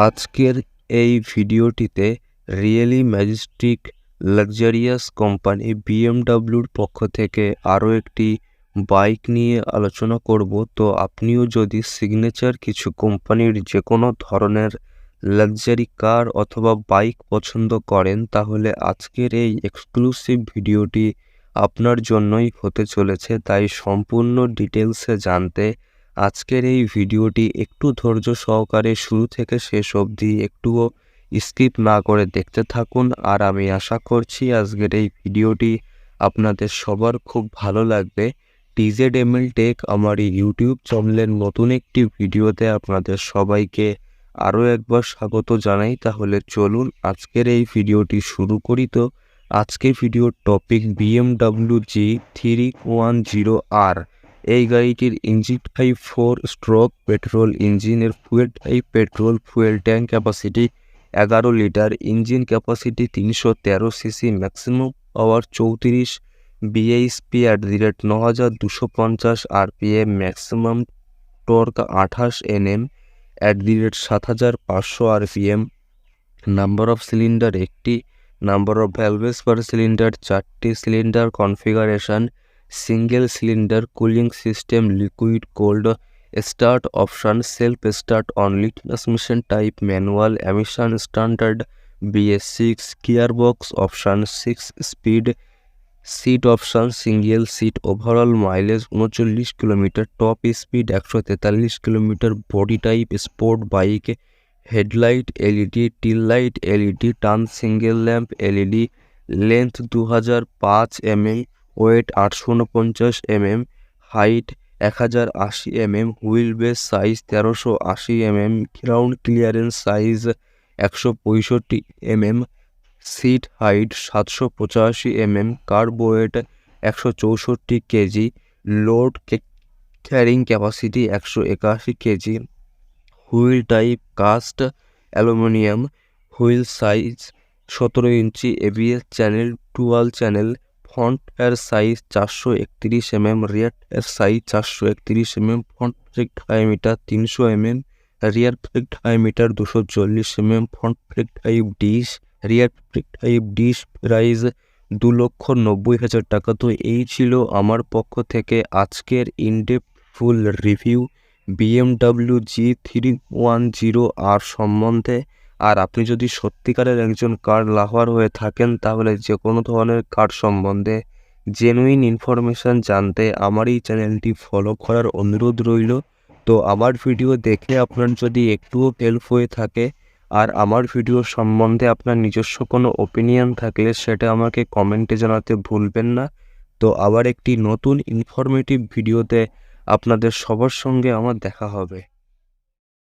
আজকের এই ভিডিওটিতে রিয়েলি ম্যাজেস্টিক লাক্সারিয়াস কোম্পানি বিএমডাব্লিউর পক্ষ থেকে আরও একটি বাইক নিয়ে আলোচনা করব। তো আপনিও যদি সিগনেচার কিছু কোম্পানির যে কোনো ধরনের লাক্সারি কার অথবা বাইক পছন্দ করেন, তাহলে আজকের এই এক্সক্লুসিভ ভিডিওটি আপনার জন্যই হতে চলেছে। তাই সম্পূর্ণ ডিটেলসে জানতে আজকের এই ভিডিওটি একটু ধৈর্য সহকারে শুরু থেকে শেষ অবধি একটুও স্কিপ না করে দেখতে থাকুন। আর আমি আশা করছি আজকের এই ভিডিওটি আপনাদের সবার খুব ভালো লাগবে। TZML টেক আমার এই ইউটিউব চ্যানেলের নতুন একটি ভিডিওতে আপনাদের সবাইকে আরও একবার স্বাগত জানাই। তাহলে চলুন আজকের এই ভিডিওটি শুরু করি। তো আজকের ভিডিওর টপিক BMW G310R। এই গাড়িটির ইঞ্জিন টাইপ 4 স্ট্রোক পেট্রোল ইঞ্জিনের fuel type petrol, fuel tank capacity 11 litre, engine capacity 313 cc, maximum power 34 bhp @9250 rpm, maximum torque 28 Nm @7500 rpm। Number of cylinder একটি, number of valves per cylinder 4টি, cylinder configuration single cylinder, cooling system liquid cold, start option self start only, transmission type manual, emission standard BS6, gearbox option 6 speed, seat option single seat, overall mileage 39 kilometre, top speed 143 kilometre, body type sport bike, headlight LED, tail light LED, turn single lamp LED, length 2005 mm, weight 849 mm, height 1080 mm, wheel base size 1380 mm, ground clearance size 165 mm, seat height 785 mm, kerb weight 164 kg, load carrying capacity 181 kg, wheel type cast aluminium, wheel size 17 inch, ABS channel dual channel, front tyre size 431 mm, rear tyre size 431 mm, front brake diameter 300 mm, rear brake diameter 240 mm, front brake type disc, rear brake type disc. Price 2,90,000 টাকা। তো এই ছিল আমার পক্ষ থেকে আজকের in-depth ফুল review BMW G310R সম্বন্ধে। আর আপনি যদি সত্যিকারের একজন কার লাভার হয়ে থাকেন, তাহলে যে কোনো ধরনের কার সম্বন্ধে জেনুইন ইনফরমেশান জানতে আমার এই চ্যানেলটি ফলো করার অনুরোধ রইল। তো আমার ভিডিও দেখে আপনার যদি একটুও হেল্প হয়ে থাকে আর আমার ভিডিও সম্বন্ধে আপনার নিজস্ব কোনো ওপিনিয়ন থাকলে সেটা আমাকে কমেন্টে জানাতে ভুলবেন না। তো আবার একটি নতুন ইনফরমেটিভ ভিডিওতে আপনাদের সবার সঙ্গে আমার দেখা হবে।